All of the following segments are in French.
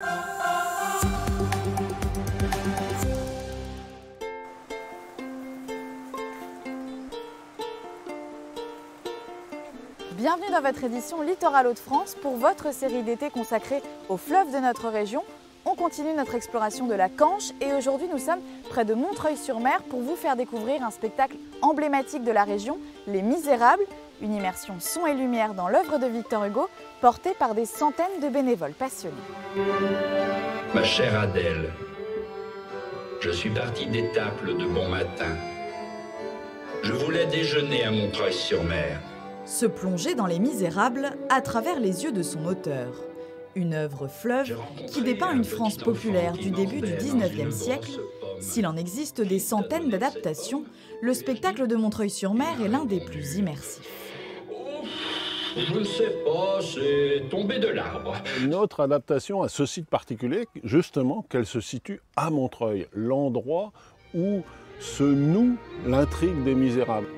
Bienvenue dans votre édition Littoral Hauts-de-France pour votre série d'été consacrée aux fleuves de notre région. On continue notre exploration de la Canche et aujourd'hui nous sommes près de Montreuil-sur-Mer pour vous faire découvrir un spectacle emblématique de la région, Les Misérables, une immersion son et lumière dans l'œuvre de Victor Hugo portée par des centaines de bénévoles passionnés. Ma chère Adèle, je suis parti d'Étaples de bon matin. Je voulais déjeuner à Montreuil-sur-Mer. Se plonger dans Les Misérables à travers les yeux de son auteur. Une œuvre fleuve qui dépeint une France populaire du début du XIXe siècle. S'il en existe des centaines d'adaptations, le spectacle de Montreuil-sur-Mer est l'un des plus immersifs. Je ne sais pas, c'est tombé de l'arbre. Notre adaptation a ceci de particulier, justement, qu'elle se situe à Montreuil, l'endroit où se noue l'intrigue des Misérables.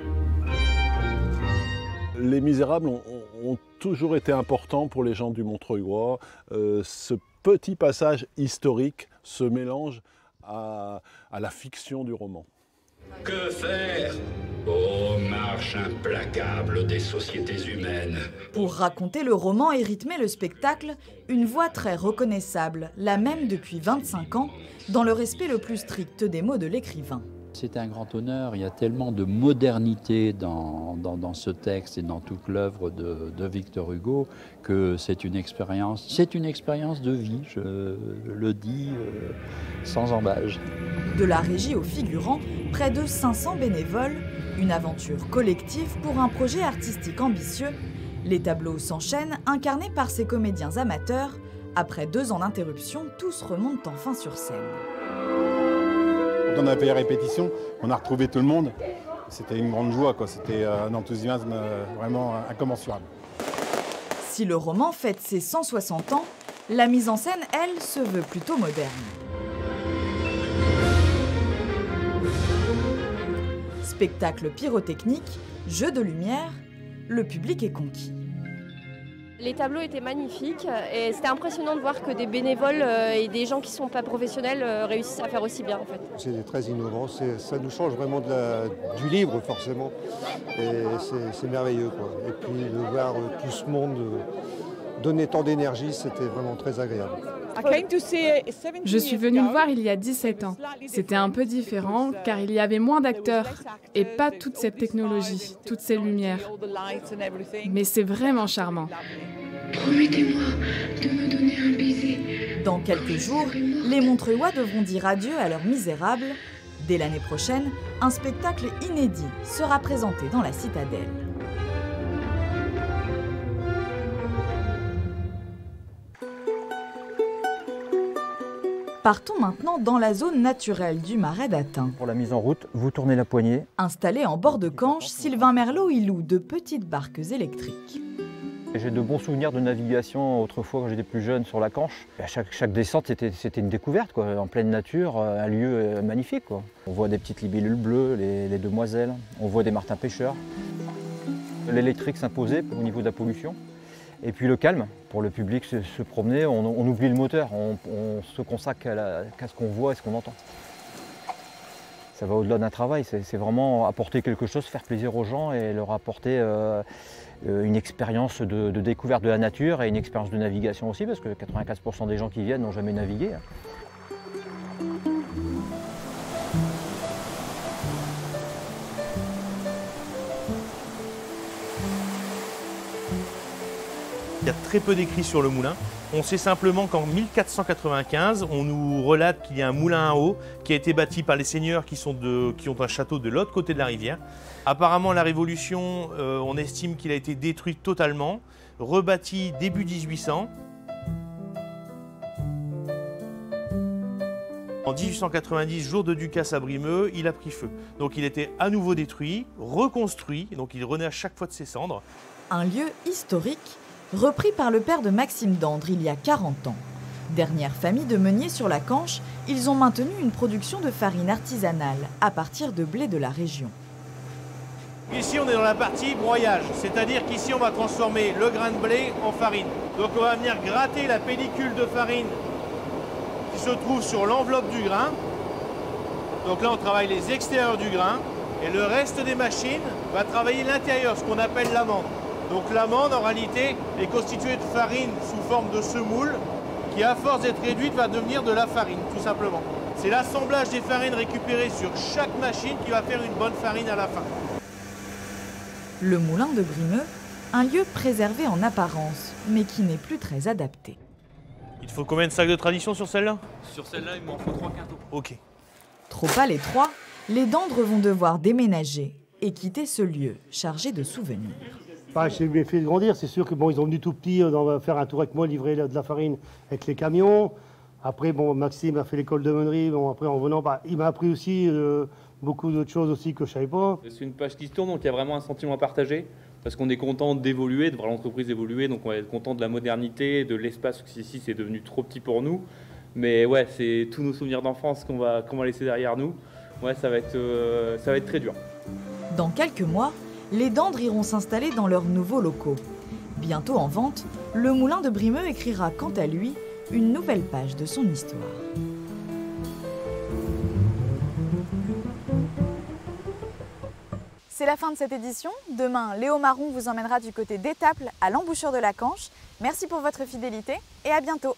Les Misérables ont toujours été importants pour les gens du Montreuilois. Ce petit passage historique se mélange à la fiction du roman. Que faire? Ô marche implacable des sociétés humaines. Pour raconter le roman et rythmer le spectacle, une voix très reconnaissable, la même depuis 25 ans, dans le respect le plus strict des mots de l'écrivain. C'est un grand honneur, il y a tellement de modernité dans ce texte et dans toute l'œuvre de Victor Hugo que c'est une expérience de vie, je le dis sans embâge. De la régie aux figurants, près de 500 bénévoles, une aventure collective pour un projet artistique ambitieux. Les tableaux s'enchaînent, incarnés par ces comédiens amateurs. Après 2 ans d'interruption, tous remontent enfin sur scène. Quand on a fait les répétitions, on a retrouvé tout le monde. C'était une grande joie, c'était un enthousiasme vraiment incommensurable. Si le roman fête ses 160 ans, la mise en scène, elle, se veut plutôt moderne. Spectacle pyrotechnique, jeu de lumière, le public est conquis. Les tableaux étaient magnifiques et c'était impressionnant de voir que des bénévoles et des gens qui ne sont pas professionnels réussissent à faire aussi bien en fait. C'est très innovant, ça nous change vraiment du livre forcément et c'est merveilleux quoi. Et puis de voir tout ce monde donner tant d'énergie, c'était vraiment très agréable. Je suis venue le voir il y a 17 ans. C'était un peu différent car il y avait moins d'acteurs et pas toute cette technologie, toutes ces lumières. Mais c'est vraiment charmant. Promettez-moi de me donner un baiser. Dans quelques jours, les Montreuilois devront dire adieu à leurs Misérables. Dès l'année prochaine, un spectacle inédit sera présenté dans la Citadelle. Partons maintenant dans la zone naturelle du Marais d'Atin. Pour la mise en route, vous tournez la poignée. Installé en bord de Canche, Sylvain Merlot y loue de petites barques électriques. J'ai de bons souvenirs de navigation autrefois quand j'étais plus jeune sur la Canche. À chaque descente, c'était une découverte, en pleine nature, un lieu magnifique. On voit des petites libellules bleues, les demoiselles, on voit des martins pêcheurs. L'électrique s'imposait au niveau de la pollution. Et puis le calme, pour le public se promener, on oublie le moteur, on se consacre qu'à ce qu'on voit et ce qu'on entend. Ça va au-delà d'un travail, c'est vraiment apporter quelque chose, faire plaisir aux gens et leur apporter une expérience de découverte de la nature et une expérience de navigation aussi, parce que 95% des gens qui viennent n'ont jamais navigué. Il y a très peu d'écrits sur le moulin. On sait simplement qu'en 1495, on nous relate qu'il y a un moulin à eau qui a été bâti par les seigneurs qui ont un château de l'autre côté de la rivière. Apparemment, la Révolution, on estime qu'il a été détruit totalement, rebâti début 1800. En 1890, jour de Ducasse à Brimeux, il a pris feu. Donc il était à nouveau détruit, reconstruit, donc il renaît à chaque fois de ses cendres. Un lieu historique repris par le père de Maxime Dandre il y a 40 ans. Dernière famille de meuniers sur la Canche, ils ont maintenu une production de farine artisanale à partir de blé de la région. Ici, on est dans la partie broyage, c'est-à-dire qu'ici, on va transformer le grain de blé en farine. Donc on va venir gratter la pellicule de farine qui se trouve sur l'enveloppe du grain. Donc là, on travaille les extérieurs du grain. Et le reste des machines va travailler l'intérieur, ce qu'on appelle l'amande. Donc l'amande, en réalité, est constituée de farine sous forme de semoule qui, à force d'être réduite, va devenir de la farine, tout simplement. C'est l'assemblage des farines récupérées sur chaque machine qui va faire une bonne farine à la fin. Le moulin de Brimeux, un lieu préservé en apparence, mais qui n'est plus très adapté. Il te faut combien de sacs de tradition sur celle-là? Sur celle-là, il m'en faut 3 quintaux. Ok. Trop à l'étroit, les Dandres vont devoir déménager et quitter ce lieu chargé de souvenirs. J'ai bien fait grandir, c'est sûr que bon, ils ont venu tout petits, on va faire un tour avec moi, livrer de la farine avec les camions. Après, bon, Maxime a fait l'école de meunerie. Bon, après, en venant, il m'a appris aussi beaucoup d'autres choses aussi que je savais pas. C'est une page qui se tourne, donc il y a vraiment un sentiment à partager. Parce qu'on est content d'évoluer, de voir l'entreprise évoluer, donc on va être content de la modernité, de l'espace, parce qu'ici c'est devenu trop petit pour nous. Mais ouais, c'est tous nos souvenirs d'enfance qu'on va laisser derrière nous. Ouais, ça va être très dur. Dans quelques mois, les Dandres iront s'installer dans leurs nouveaux locaux. Bientôt en vente, le moulin de Brimeux écrira quant à lui une nouvelle page de son histoire. C'est la fin de cette édition. Demain, Léo Marron vous emmènera du côté d'Étaples à l'embouchure de la Canche. Merci pour votre fidélité et à bientôt.